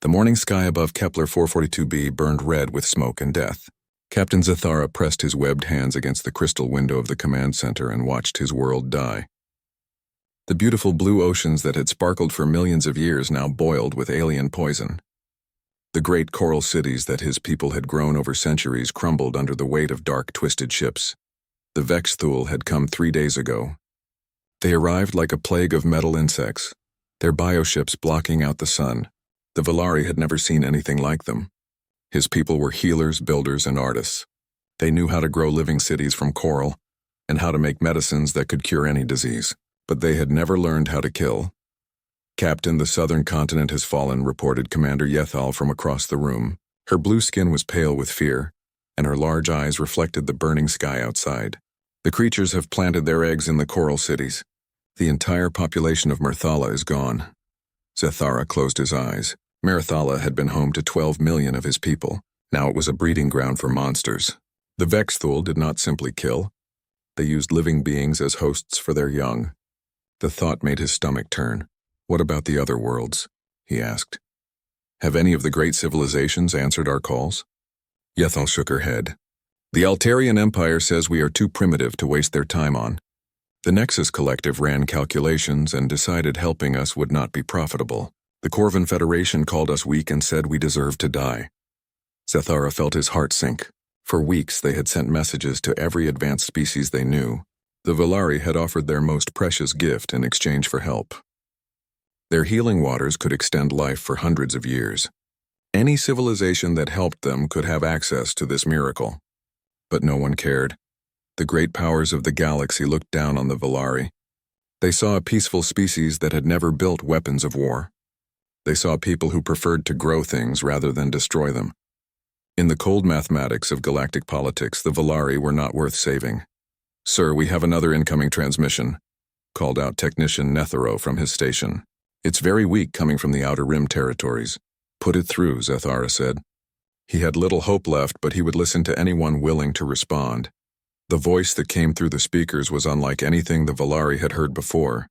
The morning sky above Kepler 442b burned red with smoke and death. Captain Zathara pressed his webbed hands against the crystal window of the command center and watched his world die. The beautiful blue oceans that had sparkled for millions of years now boiled with alien poison. The great coral cities that his people had grown over centuries crumbled under the weight of dark, twisted ships. The Vexthul had come 3 days ago. They arrived like a plague of metal insects, their bioships blocking out the sun. The Valari had never seen anything like them. His people were healers, builders, and artists. They knew how to grow living cities from coral and how to make medicines that could cure any disease, but they had never learned how to kill. "Captain, the southern continent has fallen," reported Commander Vexthul from across the room. Her blue skin was pale with fear, and her large eyes reflected the burning sky outside. "The creatures have planted their eggs in the coral cities. The entire population of Mirthala is gone." Zathara closed his eyes. Mirthala had been home to 12 million of his people. Now it was a breeding ground for monsters. The Vexthul did not simply kill. They used living beings as hosts for their young. The thought made his stomach turn. "What about the other worlds?" he asked. "Have any of the great civilizations answered our calls?" Vexthul shook her head. "The Altarian Empire says we are too primitive to waste their time on. The Nexus Collective ran calculations and decided helping us would not be profitable. The Corvan Federation called us weak and said we deserved to die." Zathara felt his heart sink. For weeks they had sent messages to every advanced species they knew. The Valari had offered their most precious gift in exchange for help. Their healing waters could extend life for hundreds of years. Any civilization that helped them could have access to this miracle. But no one cared. The great powers of the galaxy looked down on the Valari. They saw a peaceful species that had never built weapons of war. They saw people who preferred to grow things rather than destroy them. In the cold mathematics of galactic politics, the Valari were not worth saving. "Sir, we have another incoming transmission," called out Technician Nethero from his station. "It's very weak coming from the Outer Rim territories." "Put it through," Zathara said. He had little hope left, but he would listen to anyone willing to respond. The voice that came through the speakers was unlike anything the Valari had heard before.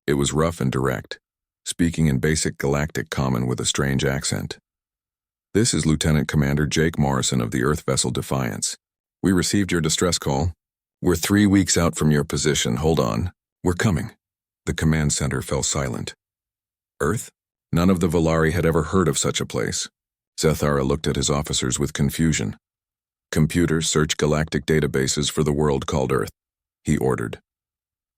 It was rough and direct, speaking in basic galactic common with a strange accent. "This is Lieutenant Commander Jake Morrison of the Earth vessel Defiance. We received your distress call. We're 3 weeks out from your position. Hold on. We're coming." The command center fell silent. Earth? None of the Valari had ever heard of such a place. Zathara looked at his officers with confusion. "Computers, search galactic databases for the world called Earth," he ordered.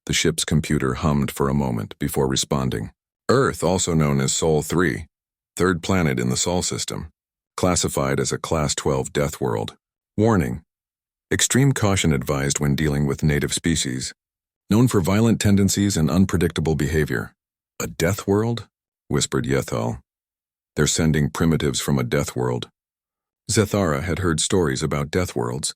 The ship's computer hummed for a moment before responding. "Earth, also known as Sol 3, third planet in the Sol system. Classified as a Class 12 death world. Warning: extreme caution advised when dealing with native species. Known for violent tendencies and unpredictable behavior." "A death world?" whispered Vexthul. "They're sending primitives from a death world." Zathara had heard stories about death worlds.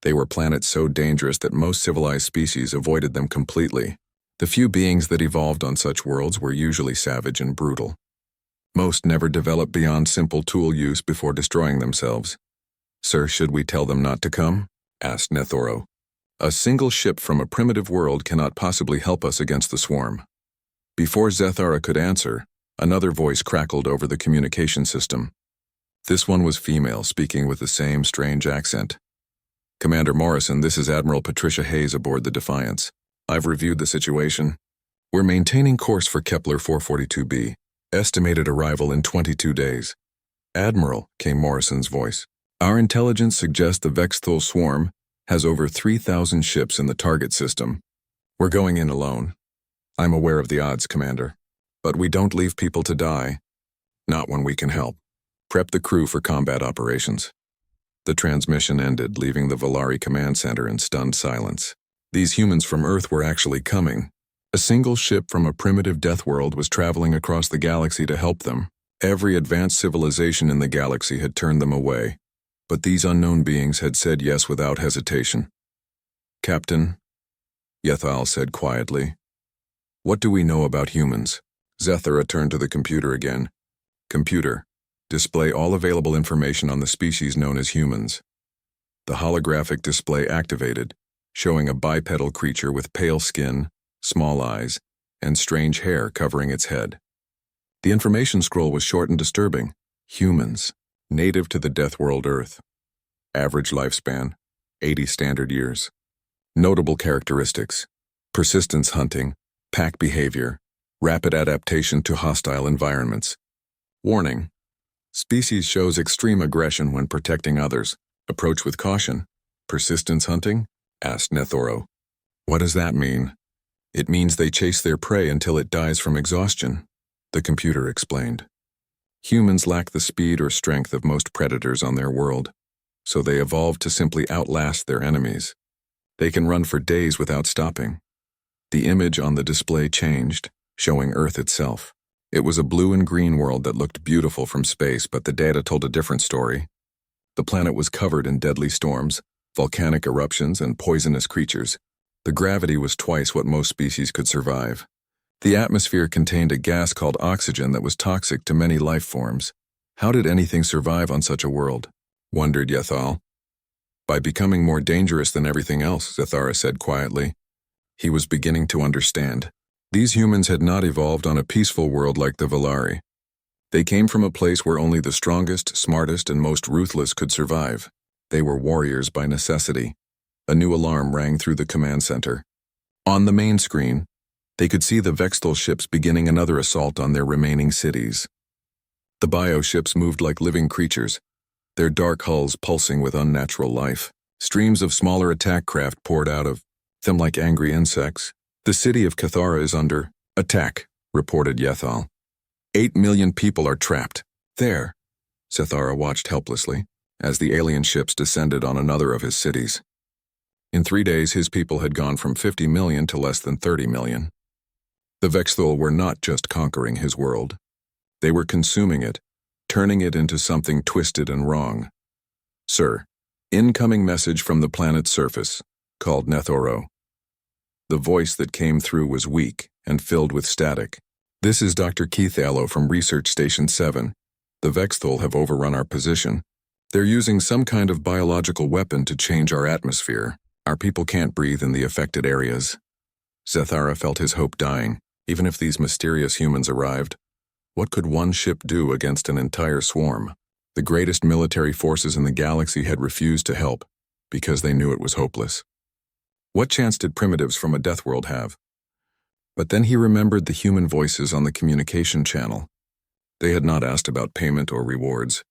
They were planets so dangerous that most civilized species avoided them completely. The few beings that evolved on such worlds were usually savage and brutal. Most never developed beyond simple tool use before destroying themselves. "Sir, should we tell them not to come?" asked Nethero. "A single ship from a primitive world cannot possibly help us against the swarm." Before Zathara could answer, another voice crackled over the communication system. This one was female, speaking with the same strange accent. "Commander Morrison, this is Admiral Patricia Hayes aboard the Defiance. I've reviewed the situation. We're maintaining course for Kepler 442b. Estimated arrival in 22 days. "Admiral," came Morrison's voice, "our intelligence suggests the Vexthul swarm has over 3,000 ships in the target system. We're going in alone. I'm aware of the odds, Commander. But we don't leave people to die. Not when we can help. Prep the crew for combat operations." The transmission ended, leaving the Valari command center in stunned silence. These humans from Earth were actually coming. A single ship from a primitive death world was traveling across the galaxy to help them. Every advanced civilization in the galaxy had turned them away. But these unknown beings had said yes without hesitation. "Captain," Vexthul said quietly, "what do we know about humans?" Zathara turned to the computer again. "Computer, display all available information on the species known as humans." The holographic display activated, showing a bipedal creature with pale skin, small eyes, and strange hair covering its head. The information scroll was short and disturbing. Humans, native to the Deathworld Earth. Average lifespan, 80 standard years. Notable characteristics: persistence hunting, pack behavior, rapid adaptation to hostile environments. Warning: species shows extreme aggression when protecting others. Approach with caution. Persistence hunting? Asked Nethoro. What does that mean? It means they chase their prey until it dies from exhaustion, the computer explained. Humans lack the speed or strength of most predators on their world, so they evolved to simply outlast their enemies. They can run for days without stopping. The image on the display changed, showing Earth itself. It was a blue and green world that looked beautiful from space, but the data told a different story. The planet was covered in deadly storms, volcanic eruptions, and poisonous creatures. The gravity was twice what most species could survive. The atmosphere contained a gas called oxygen that was toxic to many life forms. How did anything survive on such a world? Wondered Vexthul. By becoming more dangerous than everything else, Zathara said quietly. He was beginning to understand. These humans had not evolved on a peaceful world like the Valari. They came from a place where only the strongest, smartest, and most ruthless could survive. They were warriors by necessity. A new alarm rang through the command center. On the main screen, they could see the Vexthul ships beginning another assault on their remaining cities. The bioships moved like living creatures, their dark hulls pulsing with unnatural life. Streams of smaller attack craft poured out of them like angry insects. The city of Cathara is under attack, reported Vexthul. 8 million people are trapped. There. Zathara watched helplessly as the alien ships descended on another of his cities. In 3 days, his people had gone from 50 million to less than 30 million. The Vexthul were not just conquering his world. They were consuming it, turning it into something twisted and wrong. Sir, incoming message from the planet's surface, called Nethoro. The voice that came through was weak and filled with static. This is Dr. Keith Allo from Research Station 7. The Vexthul have overrun our position. They're using some kind of biological weapon to change our atmosphere. Our people can't breathe in the affected areas. Zathara felt his hope dying. Even if these mysterious humans arrived, what could one ship do against an entire swarm? The greatest military forces in the galaxy had refused to help because they knew it was hopeless. What chance did primitives from a Deathworld have? But then he remembered the human voices on the communication channel. They had not asked about payment or rewards.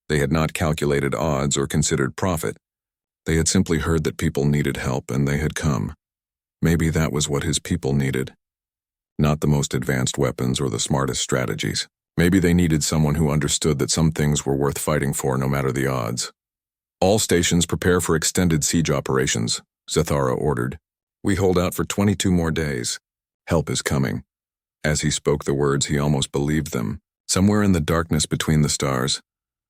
They had not calculated odds or considered profit. They had simply heard that people needed help and they had come. Maybe that was what his people needed. Not the most advanced weapons or the smartest strategies. Maybe they needed someone who understood that some things were worth fighting for no matter the odds. All stations prepare for extended siege operations, Zathara ordered. We hold out for 22 more days. Help is coming. As he spoke the words, he almost believed them. Somewhere in the darkness between the stars,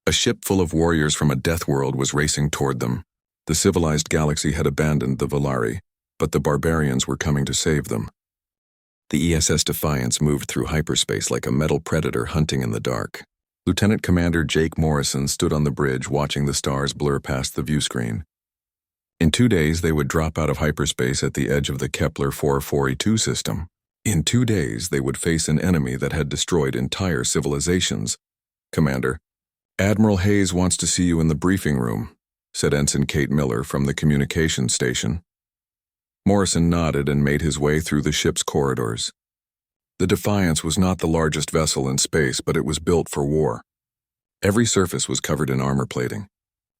a ship full of warriors from a Deathworld was racing toward them. The civilized galaxy had abandoned the Valari, but the barbarians were coming to save them. The ESS Defiance moved through hyperspace like a metal predator hunting in the dark. Lieutenant Commander Jake Morrison stood on the bridge watching the stars blur past the viewscreen. In 2 days, they would drop out of hyperspace at the edge of the Kepler 442 system. In 2 days, they would face an enemy that had destroyed entire civilizations. Commander, Admiral Hayes wants to see you in the briefing room, said Ensign Kate Miller from the communications station. Morrison nodded and made his way through the ship's corridors. The Defiance was not the largest vessel in space, but it was built for war. Every surface was covered in armor plating.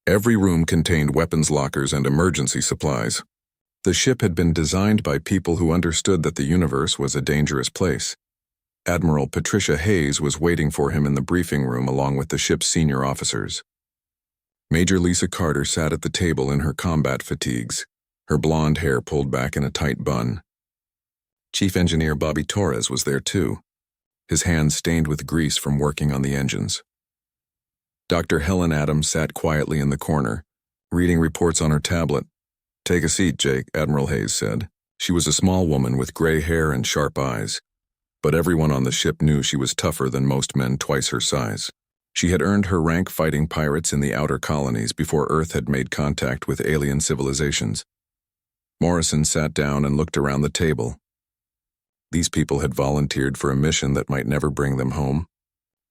Every room contained weapons lockers and emergency supplies. The ship had been designed by people who understood that the universe was a dangerous place. Admiral Patricia Hayes was waiting for him in the briefing room along with the ship's senior officers. Major Lisa Carter sat at the table in her combat fatigues, her blonde hair pulled back in a tight bun. Chief Engineer Bobby Torres was there too, his hands stained with grease from working on the engines. Dr. Helen Adams sat quietly in the corner, reading reports on her tablet. Take a seat, Jake, Admiral Hayes said. She was a small woman with gray hair and sharp eyes, but everyone on the ship knew she was tougher than most men twice her size. She had earned her rank fighting pirates in the outer colonies before Earth had made contact with alien civilizations. Morrison sat down and looked around the table. These people had volunteered for a mission that might never bring them home.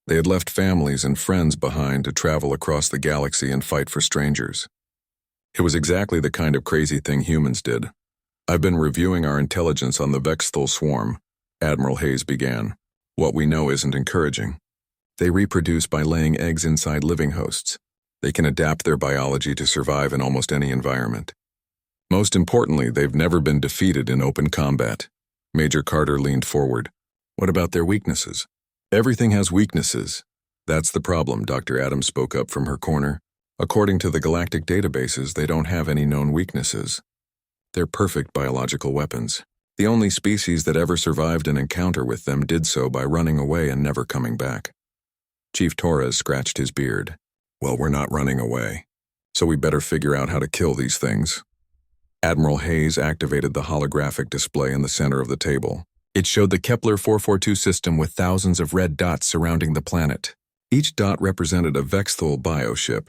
They had left families and friends behind to travel across the galaxy and fight for strangers. It was exactly the kind of crazy thing humans did. I've been reviewing our intelligence on the Vexthul swarm, Admiral Hayes began. What we know isn't encouraging. They reproduce by laying eggs inside living hosts. They can adapt their biology to survive in almost any environment. Most importantly, they've never been defeated in open combat. Major Carter leaned forward. What about their weaknesses? Everything has weaknesses. That's the problem, Dr. Adams spoke up from her corner. According to the Galactic databases, they don't have any known weaknesses. They're perfect biological weapons. The only species that ever survived an encounter with them did so by running away and never coming back. Chief Torres scratched his beard. Well, we're not running away, so we better figure out how to kill these things. Admiral Hayes activated the holographic display in the center of the table. It showed the Kepler 442 system with thousands of red dots surrounding the planet. Each dot represented a Vexthul bioship.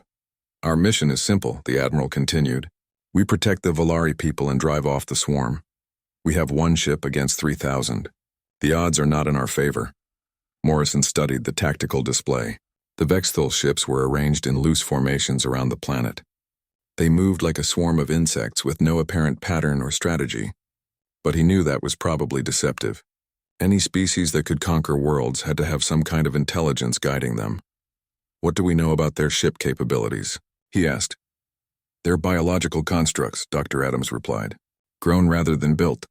Our mission is simple, the Admiral continued. We protect the Valari people and drive off the swarm. We have one ship against 3,000. The odds are not in our favor. Morrison studied the tactical display. The Vexthul ships were arranged in loose formations around the planet. They moved like a swarm of insects with no apparent pattern or strategy. But he knew that was probably deceptive. Any species that could conquer worlds had to have some kind of intelligence guiding them. What do we know about their ship capabilities? He asked. They're biological constructs, Dr. Adams replied. Grown rather than built.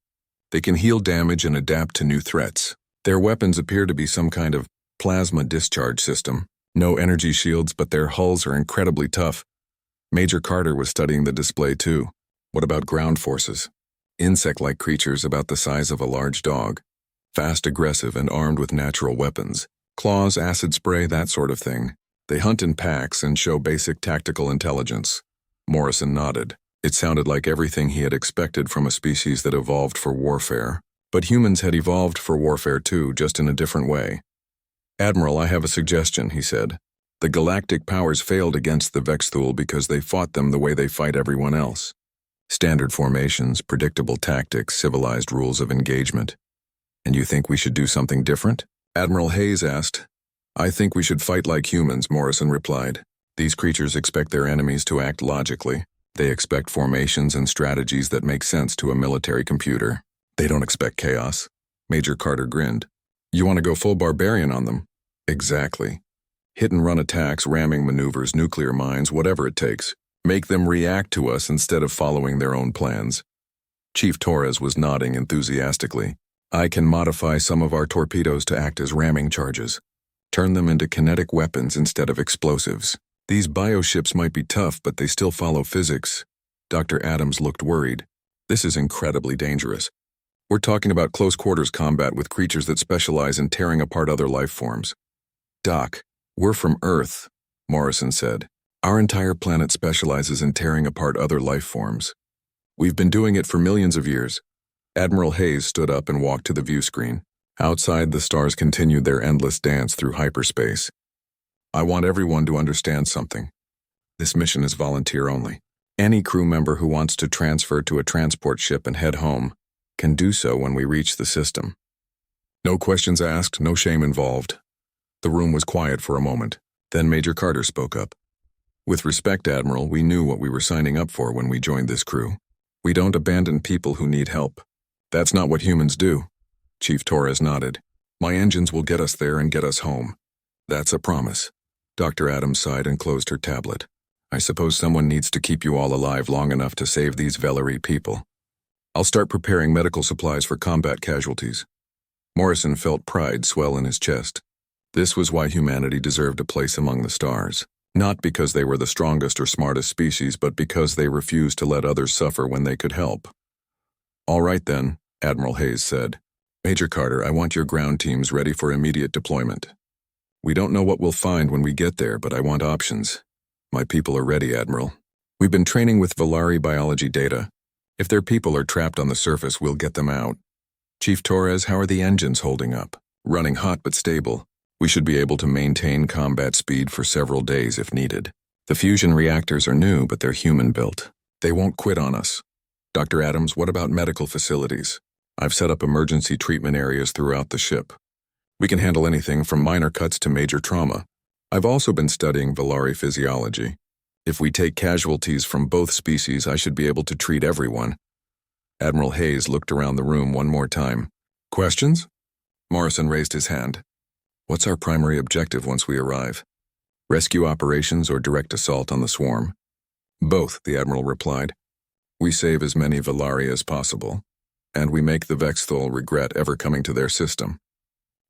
They can heal damage and adapt to new threats. Their weapons appear to be some kind of plasma discharge system. No energy shields, but their hulls are incredibly tough. Major Carter was studying the display too. What about ground forces? Insect-like creatures about the size of a large dog. Fast, aggressive, and armed with natural weapons. Claws, acid spray, that sort of thing. They hunt in packs and show basic tactical intelligence. Morrison nodded. It sounded like everything he had expected from a species that evolved for warfare. But humans had evolved for warfare too, just in a different way. Admiral, I have a suggestion, he said. The Galactic powers failed against the Vexthul because they fought them the way they fight everyone else. Standard formations, predictable tactics, civilized rules of engagement. And you think we should do something different? Admiral Hayes asked. I think we should fight like humans, Morrison replied. These creatures expect their enemies to act logically. They expect formations and strategies that make sense to a military computer. They don't expect chaos. Major Carter grinned. You want to go full barbarian on them? Exactly. Hit-and-run attacks, ramming maneuvers, nuclear mines, whatever it takes. Make them react to us instead of following their own plans. Chief Torres was nodding enthusiastically. I can modify some of our torpedoes to act as ramming charges. Turn them into kinetic weapons instead of explosives. These bioships might be tough, but they still follow physics. Dr. Adams looked worried. This is incredibly dangerous. We're talking about close-quarters combat with creatures that specialize in tearing apart other life forms. Doc, we're from Earth, Morrison said. Our entire planet specializes in tearing apart other life forms. We've been doing it for millions of years. Admiral Hayes stood up and walked to the view screen. Outside, the stars continued their endless dance through hyperspace. I want everyone to understand something. This mission is volunteer only. Any crew member who wants to transfer to a transport ship and head home can do so when we reach the system. No questions asked, no shame involved. The room was quiet for a moment. Then Major Carter spoke up. With respect, Admiral, we knew what we were signing up for when we joined this crew. We don't abandon people who need help. That's not what humans do. Chief Torres nodded. My engines will get us there and get us home. That's a promise. Dr. Adams sighed and closed her tablet. I suppose someone needs to keep you all alive long enough to save these Valari people. I'll start preparing medical supplies for combat casualties. Morrison felt pride swell in his chest. This was why humanity deserved a place among the stars. Not because they were the strongest or smartest species, but because they refused to let others suffer when they could help. All right then, Admiral Hayes said. Major Carter, I want your ground teams ready for immediate deployment. We don't know what we'll find when we get there, but I want options. My people are ready, Admiral. We've been training with Valari biology data. If their people are trapped on the surface, we'll get them out. Chief Torres, how are the engines holding up? Running hot but stable. We should be able to maintain combat speed for several days if needed. The fusion reactors are new, but they're human-built. They won't quit on us. Dr. Adams, what about medical facilities? I've set up emergency treatment areas throughout the ship. We can handle anything from minor cuts to major trauma. I've also been studying Valari physiology. If we take casualties from both species, I should be able to treat everyone. Admiral Hayes looked around the room one more time. Questions? Morrison raised his hand. What's our primary objective once we arrive? Rescue operations or direct assault on the swarm? Both, the Admiral replied. We save as many Valari as possible, and we make the Vexthul regret ever coming to their system.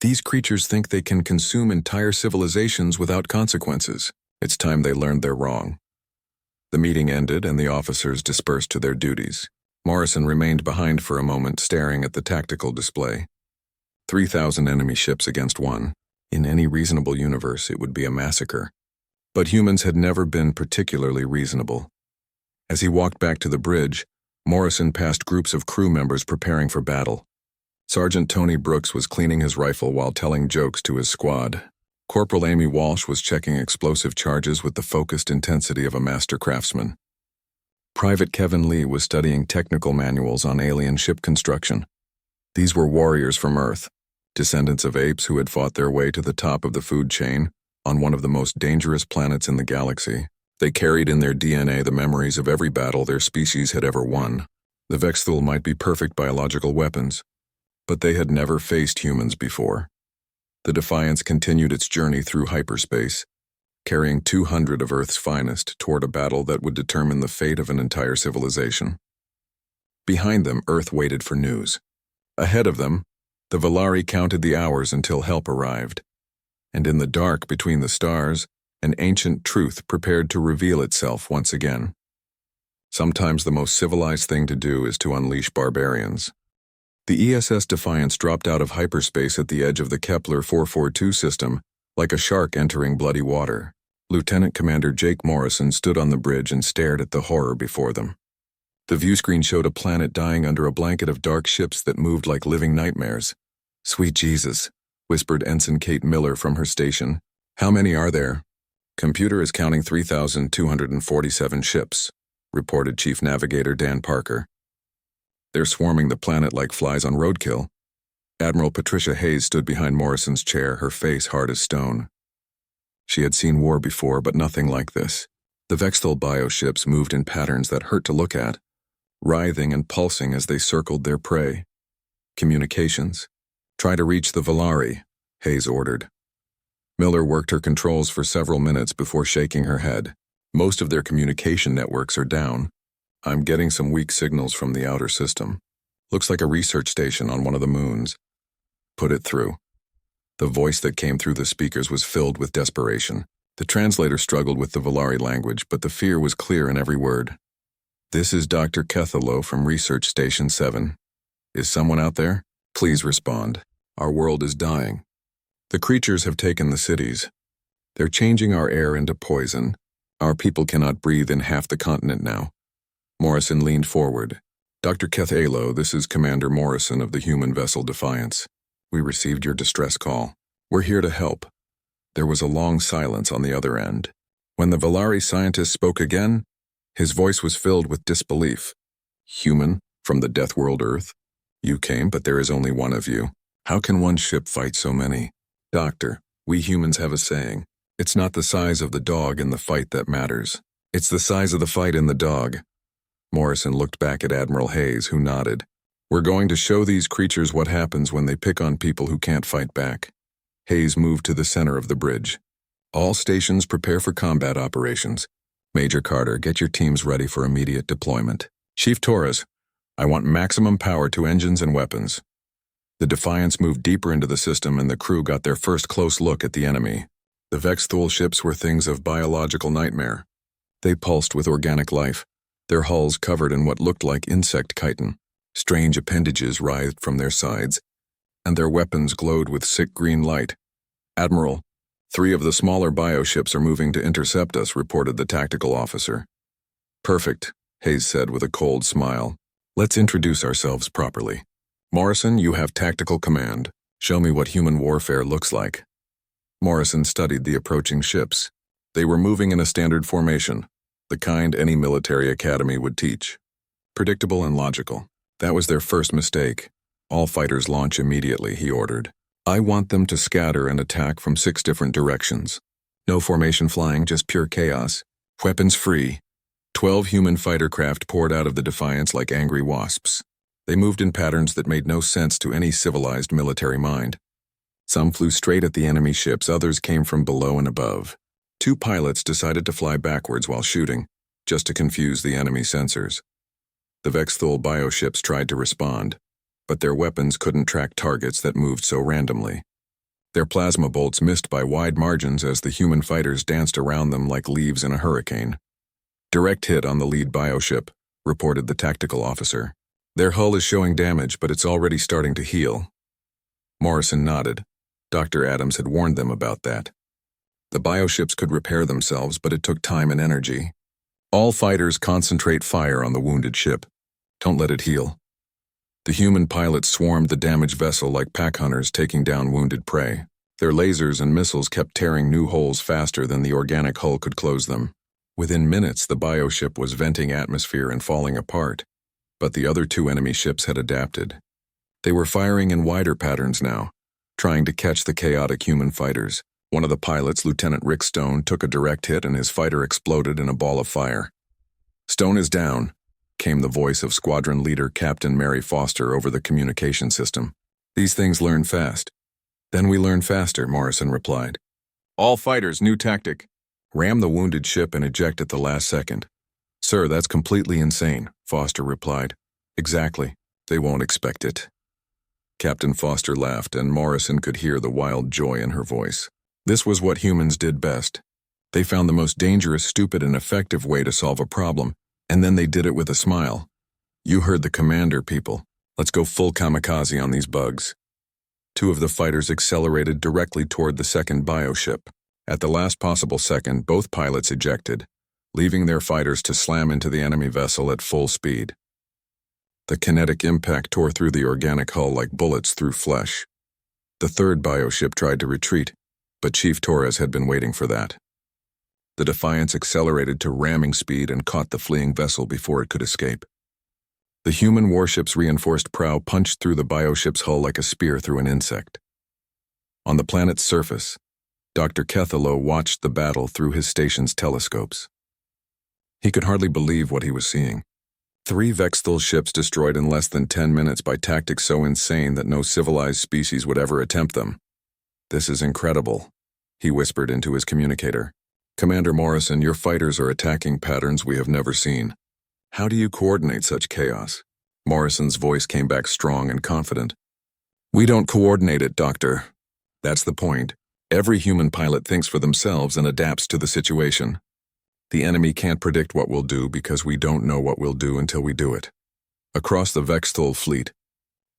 These creatures think they can consume entire civilizations without consequences. It's time they learned they're wrong. The meeting ended and the officers dispersed to their duties. Morrison remained behind for a moment, staring at the tactical display. 3,000 enemy ships against one. In any reasonable universe, it would be a massacre. But humans had never been particularly reasonable. As he walked back to the bridge, Morrison passed groups of crew members preparing for battle. Sergeant Tony Brooks was cleaning his rifle while telling jokes to his squad. Corporal Amy Walsh was checking explosive charges with the focused intensity of a master craftsman. Private Kevin Lee was studying technical manuals on alien ship construction. These were warriors from Earth, descendants of apes who had fought their way to the top of the food chain on one of the most dangerous planets in the galaxy. They carried in their DNA the memories of every battle their species had ever won. The Vexthul might be perfect biological weapons, but they had never faced humans before. The Defiance continued its journey through hyperspace, carrying 200 of Earth's finest toward a battle that would determine the fate of an entire civilization. Behind them, Earth waited for news. Ahead of them, the Valari counted the hours until help arrived. And in the dark between the stars, an ancient truth prepared to reveal itself once again. Sometimes the most civilized thing to do is to unleash barbarians. The ESS Defiance dropped out of hyperspace at the edge of the Kepler 442 system, like a shark entering bloody water. Lieutenant Commander Jake Morrison stood on the bridge and stared at the horror before them. The viewscreen showed a planet dying under a blanket of dark ships that moved like living nightmares. "Sweet Jesus," whispered Ensign Kate Miller from her station. "How many are there?" "Computer is counting 3,247 ships," reported Chief Navigator Dan Parker. "They're swarming the planet like flies on roadkill." Admiral Patricia Hayes stood behind Morrison's chair, her face hard as stone. She had seen war before, but nothing like this. The Vexthul bioships moved in patterns that hurt to look at, writhing and pulsing as they circled their prey. "Communications. Try to reach the Valari," Hayes ordered. Miller worked her controls for several minutes before shaking her head. "Most of their communication networks are down. I'm getting some weak signals from the outer system. Looks like a research station on one of the moons." "Put it through." The voice that came through the speakers was filled with desperation. The translator struggled with the Valari language, but the fear was clear in every word. "This is Dr. Kethelo from Research Station 7. Is someone out there? Please respond. Our world is dying. The creatures have taken the cities. They're changing our air into poison. Our people cannot breathe in half the continent now." Morrison leaned forward. "Dr. Kethelo, this is Commander Morrison of the human vessel Defiance. We received your distress call. We're here to help." There was a long silence on the other end. When the Valari scientist spoke again, his voice was filled with disbelief. "Human, from the Death World Earth? You came, but there is only one of you. How can one ship fight so many?" "Doctor, we humans have a saying. It's not the size of the dog in the fight that matters. It's the size of the fight in the dog." Morrison looked back at Admiral Hayes, who nodded. "We're going to show these creatures what happens when they pick on people who can't fight back." Hayes moved to the center of the bridge. "All stations prepare for combat operations. Major Carter, get your teams ready for immediate deployment. Chief Torres, I want maximum power to engines and weapons." The Defiance moved deeper into the system and the crew got their first close look at the enemy. The Vexthul ships were things of biological nightmare. They pulsed with organic life, their hulls covered in what looked like insect chitin. Strange appendages writhed from their sides, and their weapons glowed with sick green light. "Admiral, 3 of the smaller bioships are moving to intercept us," reported the tactical officer. "Perfect," Hayes said with a cold smile. "Let's introduce ourselves properly. Morrison, you have tactical command. Show me what human warfare looks like." Morrison studied the approaching ships. They were moving in a standard formation, the kind any military academy would teach. Predictable and logical. That was their first mistake. "All fighters launch immediately," he ordered. I want them to scatter and attack from 6 different directions. No formation flying, just pure chaos. Weapons free. 12 human fighter craft poured out of the Defiance like angry wasps. They moved in patterns that made no sense to any civilized military mind. Some flew straight at the enemy ships, others came from below and above. 2 pilots decided to fly backwards while shooting, just to confuse the enemy sensors. The Vexthul bioships tried to respond, but their weapons couldn't track targets that moved so randomly. Their plasma bolts missed by wide margins as the human fighters danced around them like leaves in a hurricane. Direct hit on the lead bioship, reported the tactical officer. Their hull is showing damage, but it's already starting to heal. Morrison nodded. Dr. Adams had warned them about that. The bioships could repair themselves, but it took time and energy. All fighters concentrate fire on the wounded ship. Don't let it heal. The human pilots swarmed the damaged vessel like pack hunters taking down wounded prey. Their lasers and missiles kept tearing new holes faster than the organic hull could close them. Within minutes, the bioship was venting atmosphere and falling apart, but the other 2 enemy ships had adapted. They were firing in wider patterns now, trying to catch the chaotic human fighters. One of the pilots, Lieutenant Rick Stone, took a direct hit and his fighter exploded in a ball of fire. "Stone is down," came the voice of squadron leader Captain Mary Foster over the communication system. "These things learn fast." "Then we learn faster," Morrison replied. "All fighters, new tactic. Ram the wounded ship and eject at the last second." "Sir, that's completely insane," Foster replied. "Exactly. They won't expect it." Captain Foster laughed, and Morrison could hear the wild joy in her voice. This was what humans did best. They found the most dangerous, stupid, and effective way to solve a problem, and then they did it with a smile. "You heard the commander, people. Let's go full kamikaze on these bugs." 2 of the fighters accelerated directly toward the second bioship. At the last possible second, both pilots ejected, leaving their fighters to slam into the enemy vessel at full speed. The kinetic impact tore through the organic hull like bullets through flesh. The 3rd bioship tried to retreat, but Chief Torres had been waiting for that. The Defiance accelerated to ramming speed and caught the fleeing vessel before it could escape. The human warship's reinforced prow punched through the bioship's hull like a spear through an insect. On the planet's surface, Dr. Kepler watched the battle through his station's telescopes. He could hardly believe what he was seeing. 3 Vexthul ships destroyed in less than 10 minutes by tactics so insane that no civilized species would ever attempt them. "This is incredible," he whispered into his communicator. "Commander Morrison, your fighters are attacking patterns we have never seen. How do you coordinate such chaos?" Morrison's voice came back strong and confident. "We don't coordinate it, Doctor. That's the point. Every human pilot thinks for themselves and adapts to the situation. The enemy can't predict what we'll do because we don't know what we'll do until we do it." Across the Vexthul fleet,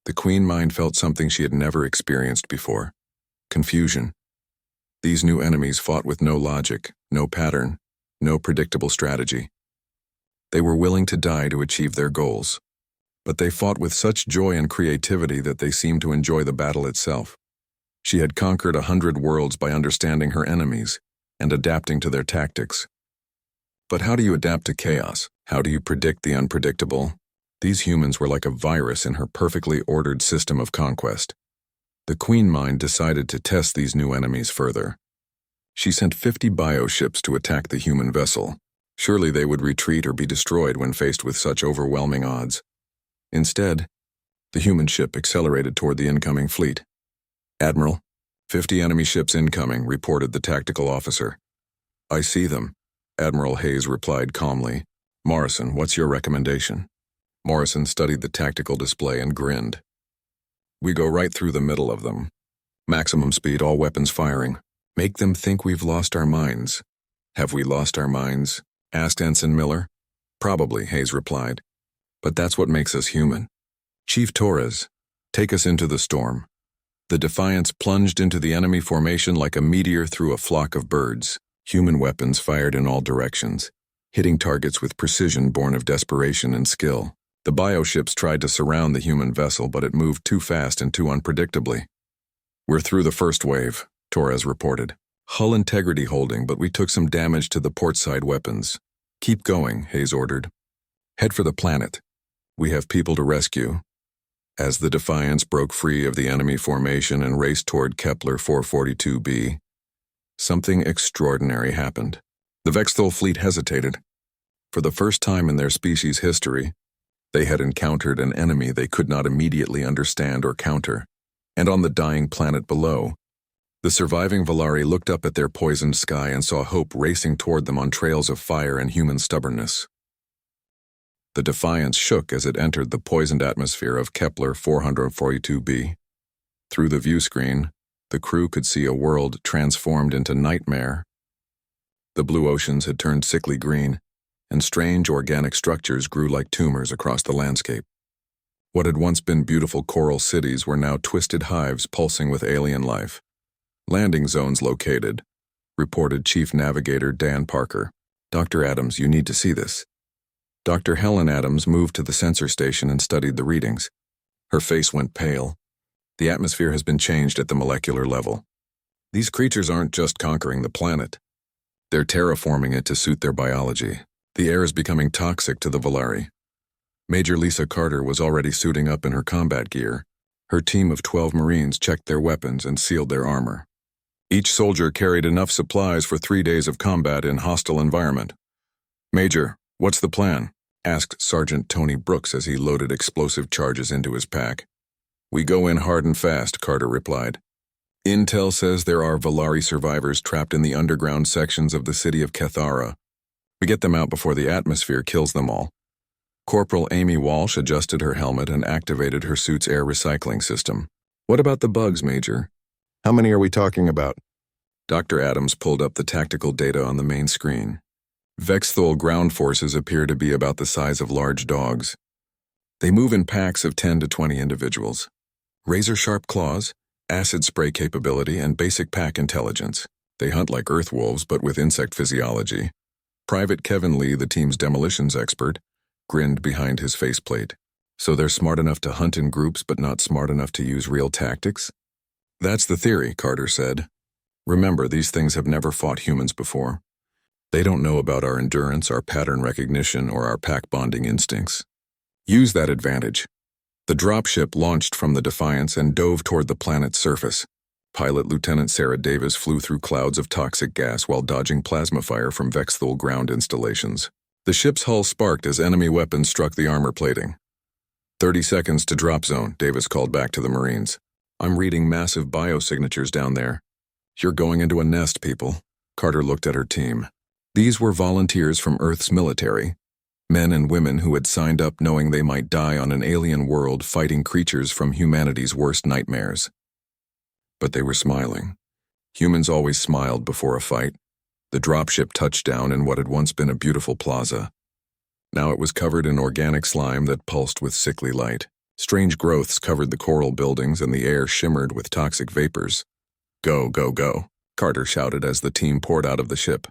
the Queen Mind felt something she had never experienced before. Confusion. These new enemies fought with no logic, no pattern, no predictable strategy. They were willing to die to achieve their goals, but they fought with such joy and creativity that they seemed to enjoy the battle itself. She had conquered 100 worlds by understanding her enemies and adapting to their tactics. But how do you adapt to chaos? How do you predict the unpredictable? These humans were like a virus in her perfectly ordered system of conquest. The Queen Mind decided to test these new enemies further. She sent 50 bioships to attack the human vessel. Surely they would retreat or be destroyed when faced with such overwhelming odds. Instead, the human ship accelerated toward the incoming fleet. "Admiral, 50 enemy ships incoming," reported the tactical officer. "I see them," Admiral Hayes replied calmly. "Morrison, what's your recommendation?" Morrison studied the tactical display and grinned. "We go right through the middle of them. Maximum speed, all weapons firing. Make them think we've lost our minds." "Have we lost our minds?" asked Ensign Miller. "Probably," Hayes replied. "But that's what makes us human. Chief Torres, take us into the storm." The Defiance plunged into the enemy formation like a meteor through a flock of birds. Human weapons fired in all directions, hitting targets with precision born of desperation and skill. The bioships tried to surround the human vessel, but it moved too fast and too unpredictably. "We're through the first wave," Torres reported. "Hull integrity holding, but we took some damage to the portside weapons." "Keep going," Hayes ordered. "Head for the planet. We have people to rescue." As the Defiance broke free of the enemy formation and raced toward Kepler 442b, something extraordinary happened. The Vexthul fleet hesitated. For the first time in their species' history, they had encountered an enemy they could not immediately understand or counter, and on the dying planet below, the surviving Valari looked up at their poisoned sky and saw hope racing toward them on trails of fire and human stubbornness. The Defiance shook as it entered the poisoned atmosphere of Kepler 442b. Through the view screen, the crew could see a world transformed into nightmare. The blue oceans had turned sickly green, and strange organic structures grew like tumors across the landscape. What had once been beautiful coral cities were now twisted hives pulsing with alien life. Landing zones located, reported Chief Navigator Dan Parker. Dr. Adams, you need to see this. Dr. Helen Adams moved to the sensor station and studied the readings. Her face went pale. The atmosphere has been changed at the molecular level. These creatures aren't just conquering the planet. They're terraforming it to suit their biology. The air is becoming toxic to the Valari. Major Lisa Carter was already suiting up in her combat gear. Her team of 12 Marines checked their weapons and sealed their armor. Each soldier carried enough supplies for 3 days of combat in hostile environment. "Major, what's the plan?" asked Sergeant Tony Brooks as he loaded explosive charges into his pack. "We go in hard and fast," Carter replied. "Intel says there are Valari survivors trapped in the underground sections of the city of Kethara. We get them out before the atmosphere kills them all." Corporal Amy Walsh adjusted her helmet and activated her suit's air recycling system. "What about the bugs, Major? How many are we talking about?" Dr. Adams pulled up the tactical data on the main screen. Vexthul ground forces appear to be about the size of large dogs. They move in packs of 10 to 20 individuals. Razor-sharp claws, acid spray capability, and basic pack intelligence. They hunt like earth wolves, but with insect physiology. Private Kevin Lee, the team's demolitions expert, grinned behind his faceplate. "So they're smart enough to hunt in groups, but not smart enough to use real tactics?" "That's the theory," Carter said. "Remember, these things have never fought humans before. They don't know about our endurance, our pattern recognition, or our pack bonding instincts. Use that advantage." The dropship launched from the Defiance and dove toward the planet's surface. Pilot Lieutenant Sarah Davis flew through clouds of toxic gas while dodging plasma fire from Vexthul ground installations. The ship's hull sparked as enemy weapons struck the armor plating. 30 seconds to drop zone," Davis called back to the Marines. "I'm reading massive biosignatures down there. You're going into a nest, people." Carter looked at her team. These were volunteers from Earth's military, men and women who had signed up knowing they might die on an alien world fighting creatures from humanity's worst nightmares. But they were smiling. Humans always smiled before a fight. The dropship touched down in what had once been a beautiful plaza. Now it was covered in organic slime that pulsed with sickly light. Strange growths covered the coral buildings and the air shimmered with toxic vapors. "Go, go, go," Carter shouted as the team poured out of the ship.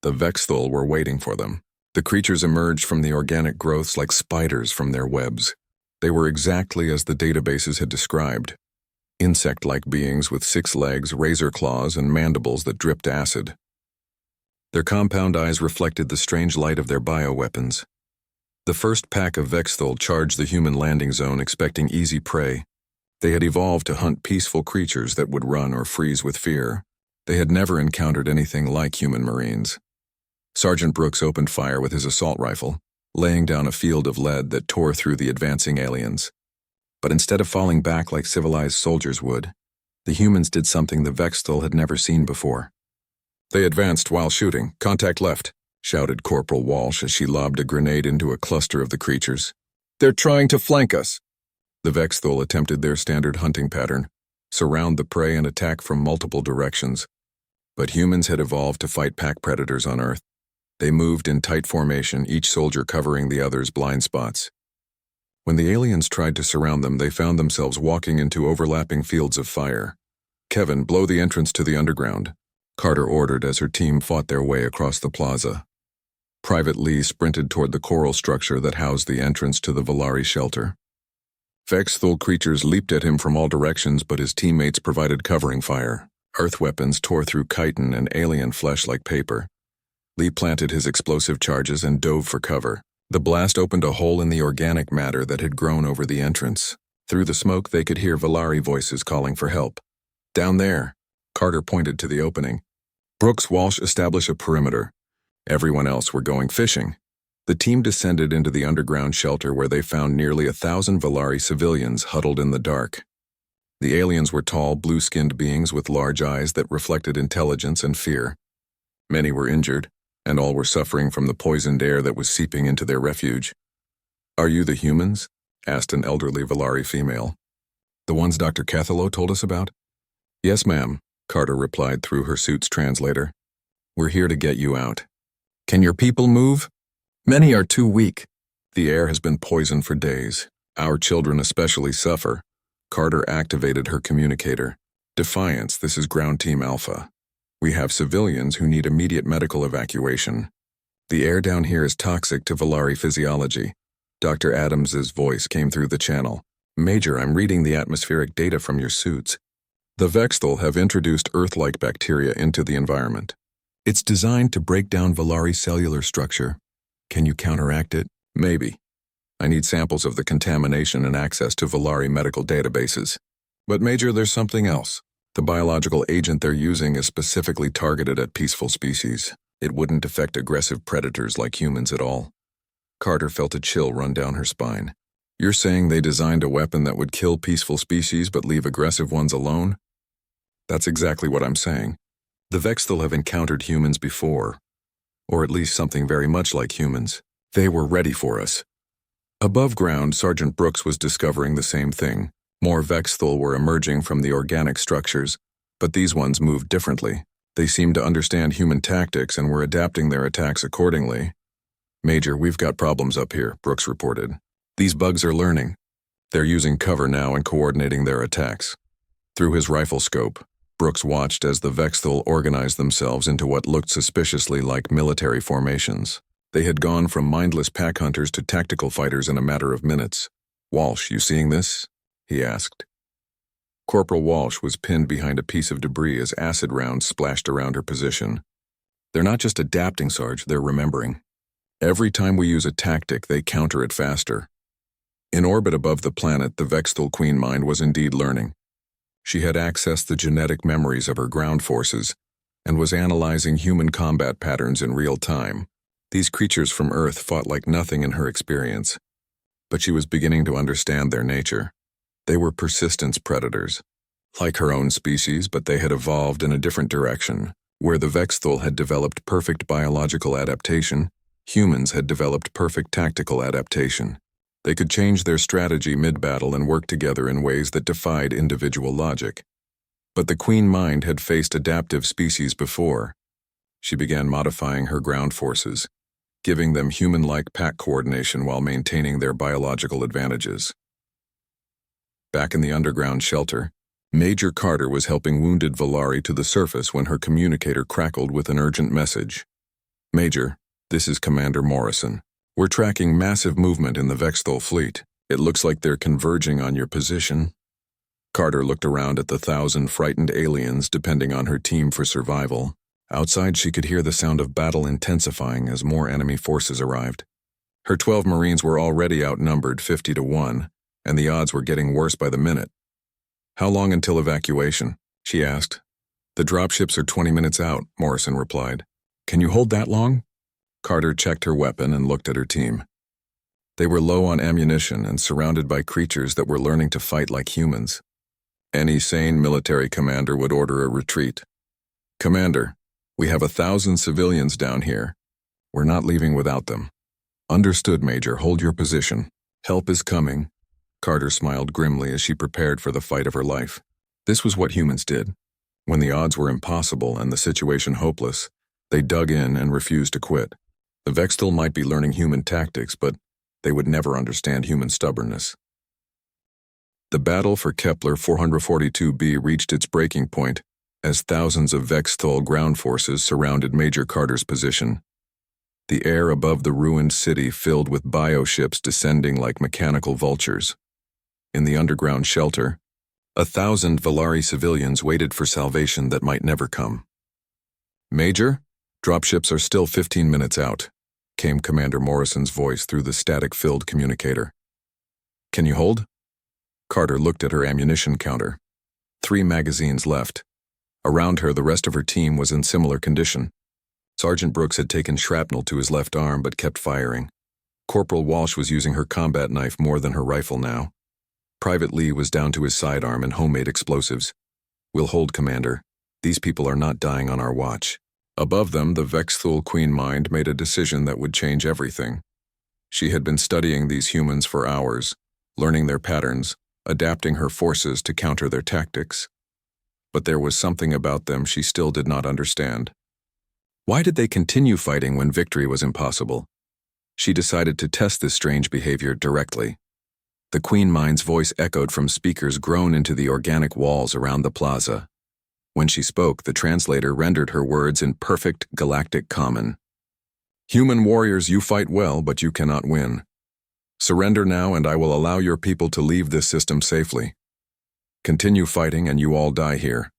The Vexthul were waiting for them. The creatures emerged from the organic growths like spiders from their webs. They were exactly as the databases had described. Insect-like beings with 6 legs, razor claws, and mandibles that dripped acid. Their compound eyes reflected the strange light of their bioweapons. The first pack of Vexthul charged the human landing zone expecting easy prey. They had evolved to hunt peaceful creatures that would run or freeze with fear. They had never encountered anything like human Marines. Sergeant Brooks opened fire with his assault rifle, laying down a field of lead that tore through the advancing aliens. But instead of falling back like civilized soldiers would, the humans did something the Vexthul had never seen before. "They advanced while shooting. Contact left," shouted Corporal Walsh as she lobbed a grenade into a cluster of the creatures. "They're trying to flank us." The Vexthul attempted their standard hunting pattern, surround the prey and attack from multiple directions. But humans had evolved to fight pack predators on Earth. They moved in tight formation, each soldier covering the other's blind spots. When the aliens tried to surround them, they found themselves walking into overlapping fields of fire. "Kevin, blow the entrance to the underground," Carter ordered as her team fought their way across the plaza. Private Lee sprinted toward the coral structure that housed the entrance to the Valari shelter. Vexthul creatures leaped at him from all directions, but his teammates provided covering fire. Earth weapons tore through chitin and alien flesh like paper. Lee planted his explosive charges and dove for cover. The blast opened a hole in the organic matter that had grown over the entrance. Through the smoke, they could hear Valari voices calling for help. Down there, Carter pointed to the opening. Brooks, Walsh, establish a perimeter. Everyone else were going fishing. The team descended into the underground shelter where they found nearly 1,000 Valari civilians huddled in the dark. The aliens were tall, blue-skinned beings with large eyes that reflected intelligence and fear. Many were injured, and all were suffering from the poisoned air that was seeping into their refuge. "Are you the humans?" asked an elderly Valari female. "The ones Dr. Cathalo told us about?" "Yes, ma'am," Carter replied through her suit's translator. "We're here to get you out." "Can your people move?" "Many are too weak. The air has been poisoned for days. Our children especially suffer." Carter activated her communicator. "Defiance, this is Ground Team Alpha. We have civilians who need immediate medical evacuation. The air down here is toxic to Valari physiology." Dr. Adams's voice came through the channel. "Major, I'm reading the atmospheric data from your suits. The Vexthul have introduced Earth-like bacteria into the environment. It's designed to break down Valari cellular structure. Can you counteract it?" "Maybe. I need samples of the contamination and access to Valari medical databases." "But Major, there's something else. The biological agent they're using is specifically targeted at peaceful species. It wouldn't affect aggressive predators like humans at all." Carter felt a chill run down her spine. "You're saying they designed a weapon that would kill peaceful species but leave aggressive ones alone?" "That's exactly what I'm saying. The Vexthul have encountered humans before, or at least something very much like humans. They were ready for us." Above ground, Sergeant Brooks was discovering the same thing. More Vexthul were emerging from the organic structures, but these ones moved differently. They seemed to understand human tactics and were adapting their attacks accordingly. "Major, we've got problems up here," Brooks reported. "These bugs are learning. They're using cover now and coordinating their attacks." Through his rifle scope, Brooks watched as the Vexthul organized themselves into what looked suspiciously like military formations. They had gone from mindless pack hunters to tactical fighters in a matter of minutes. "Walsh, you seeing this?" he asked. Corporal Walsh was pinned behind a piece of debris as acid rounds splashed around her position. "They're not just adapting, Sarge, they're remembering. Every time we use a tactic, they counter it faster." In orbit above the planet, the Vexthul Queen Mind was indeed learning. She had accessed the genetic memories of her ground forces and was analyzing human combat patterns in real time. These creatures from Earth fought like nothing in her experience, but she was beginning to understand their nature. They were persistence predators, like her own species, but they had evolved in a different direction. Where the Vexthul had developed perfect biological adaptation, humans had developed perfect tactical adaptation. They could change their strategy mid-battle and work together in ways that defied individual logic. But the Queen Mind had faced adaptive species before. She began modifying her ground forces, giving them human-like pack coordination while maintaining their biological advantages. Back in the underground shelter, Major Carter was helping wounded Valari to the surface when her communicator crackled with an urgent message. "Major, this is Commander Morrison. We're tracking massive movement in the Vexthul fleet. It looks like they're converging on your position." Carter looked around at the 1,000 frightened aliens depending on her team for survival. Outside, she could hear the sound of battle intensifying as more enemy forces arrived. Her 12 Marines were already outnumbered 50-1, and the odds were getting worse by the minute. "How long until evacuation?" she asked. "The dropships are 20 minutes out," Morrison replied. "Can you hold that long?" Carter checked her weapon and looked at her team. They were low on ammunition and surrounded by creatures that were learning to fight like humans. Any sane military commander would order a retreat. "Commander, we have 1,000 civilians down here. We're not leaving without them." "Understood, Major. Hold your position. Help is coming." Carter smiled grimly as she prepared for the fight of her life. This was what humans did. When the odds were impossible and the situation hopeless, they dug in and refused to quit. The Vexthul might be learning human tactics, but they would never understand human stubbornness. The battle for Kepler 442b reached its breaking point as thousands of Vexthul ground forces surrounded Major Carter's position. The air above the ruined city filled with bioships descending like mechanical vultures. In the underground shelter, 1,000 Valari civilians waited for salvation that might never come. "Major, dropships are still 15 minutes out," came Commander Morrison's voice through the static-filled communicator. "Can you hold?" Carter looked at her ammunition counter. 3 magazines left. Around her, the rest of her team was in similar condition. Sergeant Brooks had taken shrapnel to his left arm but kept firing. Corporal Walsh was using her combat knife more than her rifle now. Private Lee was down to his sidearm and homemade explosives. "We'll hold, Commander. These people are not dying on our watch." Above them, the Vexthul Queen Mind made a decision that would change everything. She had been studying these humans for hours, learning their patterns, adapting her forces to counter their tactics. But there was something about them she still did not understand. Why did they continue fighting when victory was impossible? She decided to test this strange behavior directly. The Queen Mind's voice echoed from speakers grown into the organic walls around the plaza. When she spoke, the translator rendered her words in perfect Galactic common. "Human warriors, you fight well, but you cannot win. Surrender now and I will allow your people to leave this system safely. Continue fighting and you all die here."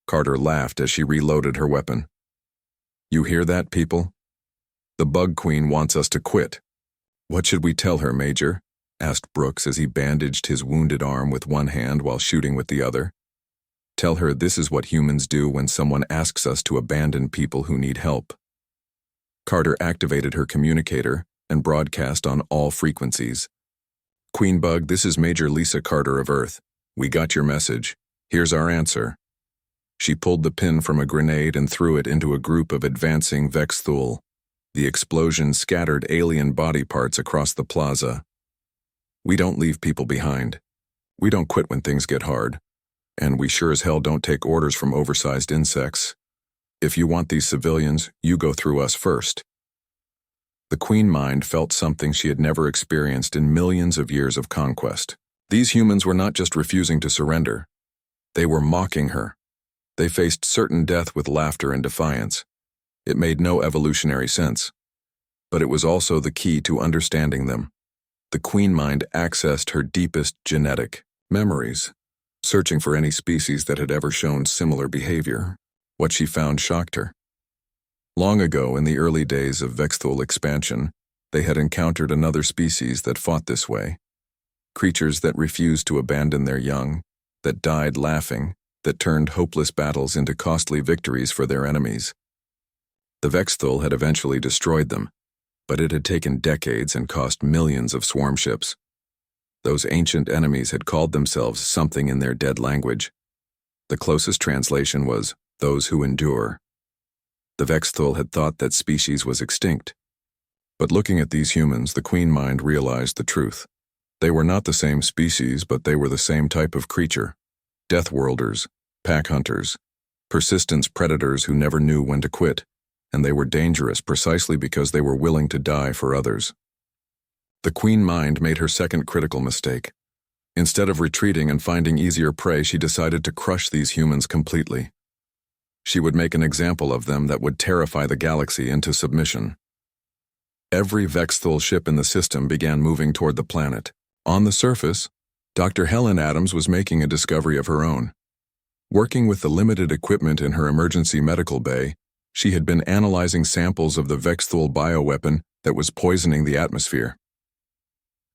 Carter laughed as she reloaded her weapon. "You hear that, people? The Bug Queen wants us to quit." "What should we tell her, Major?" asked Brooks as he bandaged his wounded arm with one hand while shooting with the other. "Tell her this is what humans do when someone asks us to abandon people who need help." Carter activated her communicator and broadcast on all frequencies. "Queen Bug, this is Major Lisa Carter of Earth. We got your message. Here's our answer." She pulled the pin from a grenade and threw it into a group of advancing Vexthul. The explosion scattered alien body parts across the plaza. "We don't leave people behind. We don't quit when things get hard. And we sure as hell don't take orders from oversized insects. If you want these civilians, you go through us first." The Queen Mind felt something she had never experienced in millions of years of conquest. These humans were not just refusing to surrender. They were mocking her. They faced certain death with laughter and defiance. It made no evolutionary sense. But it was also the key to understanding them. The Queen Mind accessed her deepest genetic memories, searching for any species that had ever shown similar behavior. What she found shocked her. Long ago, in the early days of Vexthul expansion, they had encountered another species that fought this way. Creatures that refused to abandon their young, that died laughing, that turned hopeless battles into costly victories for their enemies. The Vexthul had eventually destroyed them, but it had taken decades and cost millions of swarm ships. Those ancient enemies had called themselves something in their dead language. The closest translation was, "those who endure." The Vexthul had thought that species was extinct. But looking at these humans, the Queen Mind realized the truth. They were not the same species, but they were the same type of creature. Deathworlders, pack hunters, persistence predators who never knew when to quit, and they were dangerous precisely because they were willing to die for others. The Queen Mind made her second critical mistake. Instead of retreating and finding easier prey, she decided to crush these humans completely. She would make an example of them that would terrify the galaxy into submission. Every Vexthul ship in the system began moving toward the planet. On the surface, Dr. Helen Adams was making a discovery of her own. Working with the limited equipment in her emergency medical bay, she had been analyzing samples of the Vexthul bioweapon that was poisoning the atmosphere.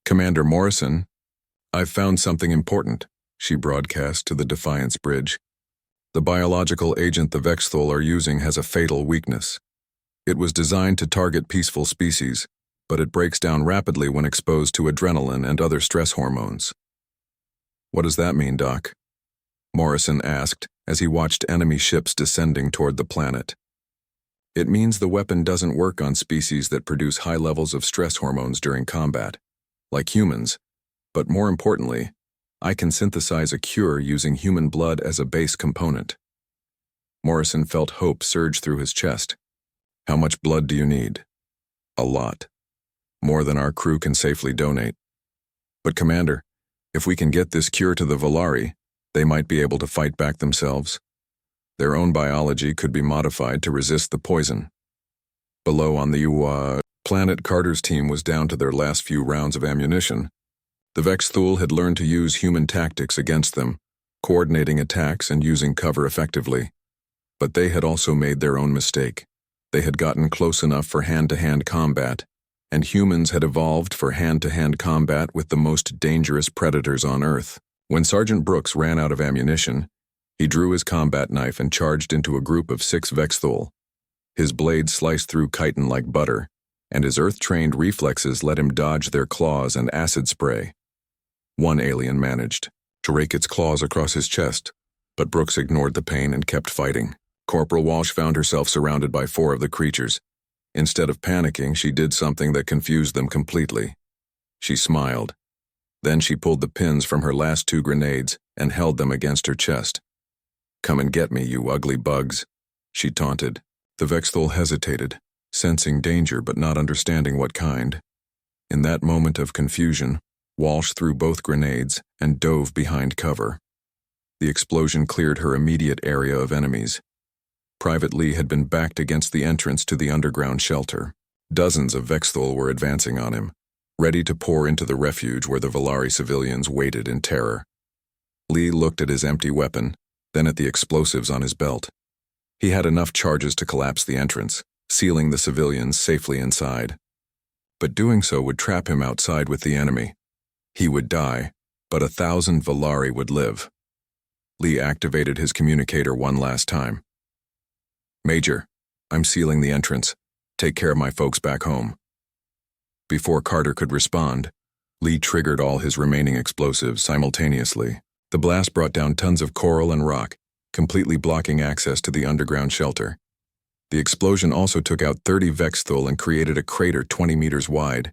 "Commander Morrison, I've found something important," she broadcast to the Defiance bridge. "The biological agent the Vexthul are using has a fatal weakness. It was designed to target peaceful species, but it breaks down rapidly when exposed to adrenaline and other stress hormones." "What does that mean, Doc?" Morrison asked as he watched enemy ships descending toward the planet. "It means the weapon doesn't work on species that produce high levels of stress hormones during combat, like humans, but more importantly, I can synthesize a cure using human blood as a base component." Morrison felt hope surge through his chest. "How much blood do you need?" "A lot. More than our crew can safely donate. But Commander, if we can get this cure to the Valari, they might be able to fight back themselves. Their own biology could be modified to resist the poison." Below on the planet, Carter's team was down to their last few rounds of ammunition. The Vexthul had learned to use human tactics against them, coordinating attacks and using cover effectively. But they had also made their own mistake. They had gotten close enough for hand-to-hand combat, and humans had evolved for hand-to-hand combat with the most dangerous predators on Earth. When Sergeant Brooks ran out of ammunition, he drew his combat knife and charged into a group of 6 Vexthul. His blade sliced through chitin like butter, and his Earth-trained reflexes let him dodge their claws and acid spray. One alien managed to rake its claws across his chest, but Brooks ignored the pain and kept fighting. Corporal Walsh found herself surrounded by 4 of the creatures. Instead of panicking, she did something that confused them completely. She smiled. Then she pulled the pins from her last 2 grenades and held them against her chest. "Come and get me, you ugly bugs," she taunted. The Vexthul hesitated, sensing danger but not understanding what kind. In that moment of confusion, Walsh threw both grenades and dove behind cover. The explosion cleared her immediate area of enemies. Private Lee had been backed against the entrance to the underground shelter. Dozens of Vexthul were advancing on him, ready to pour into the refuge where the Valari civilians waited in terror. Lee looked at his empty weapon, then at the explosives on his belt. He had enough charges to collapse the entrance, sealing the civilians safely inside. But doing so would trap him outside with the enemy. He would die, but 1,000 Valari would live. Lee activated his communicator one last time. "Major, I'm sealing the entrance. Take care of my folks back home." Before Carter could respond, Lee triggered all his remaining explosives simultaneously. The blast brought down tons of coral and rock, completely blocking access to the underground shelter. The explosion also took out 30 Vexthul and created a crater 20 meters wide.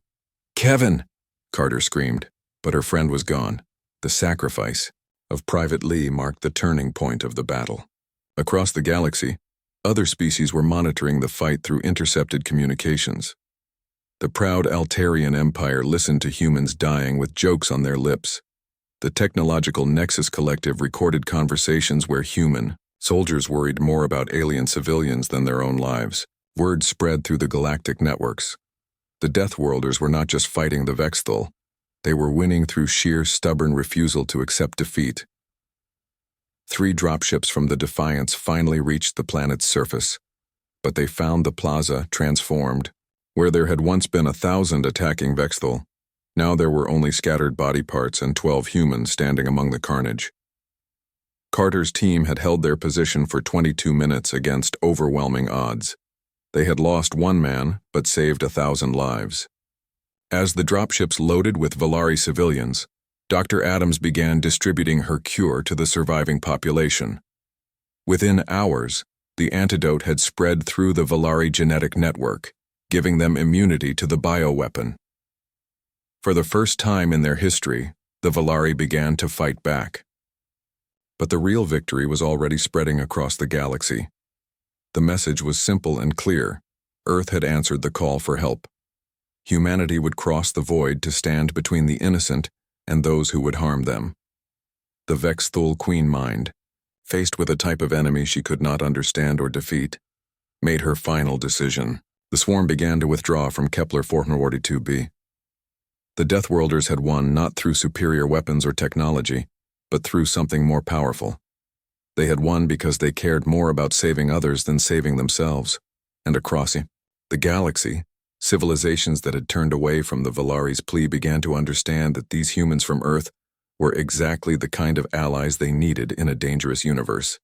"Kevin!" Carter screamed, but her friend was gone. The sacrifice of Private Lee marked the turning point of the battle. Across the galaxy, other species were monitoring the fight through intercepted communications. The proud Altarian Empire listened to humans dying with jokes on their lips. The Technological Nexus Collective recorded conversations where human soldiers worried more about alien civilians than their own lives. Word spread through the galactic networks. The Deathworlders were not just fighting the Vexthul, they were winning through sheer stubborn refusal to accept defeat. 3 dropships from the Defiance finally reached the planet's surface, but they found the plaza transformed. Where there had once been 1,000 attacking Vexthul, now there were only scattered body parts and 12 humans standing among the carnage. Carter's team had held their position for 22 minutes against overwhelming odds. They had lost 1 man, but saved 1,000 lives. As the dropships loaded with Valari civilians, Dr. Adams began distributing her cure to the surviving population. Within hours, the antidote had spread through the Valari genetic network, giving them immunity to the bioweapon. For the first time in their history, the Valari began to fight back. But the real victory was already spreading across the galaxy. The message was simple and clear. Earth had answered the call for help. Humanity would cross the void to stand between the innocent and those who would harm them. The Vexthul Queen Mind, faced with a type of enemy she could not understand or defeat, made her final decision. The swarm began to withdraw from Kepler 442b. The Deathworlders had won not through superior weapons or technology, but through something more powerful. They had won because they cared more about saving others than saving themselves. And across the galaxy, civilizations that had turned away from the Valari's plea began to understand that these humans from Earth were exactly the kind of allies they needed in a dangerous universe.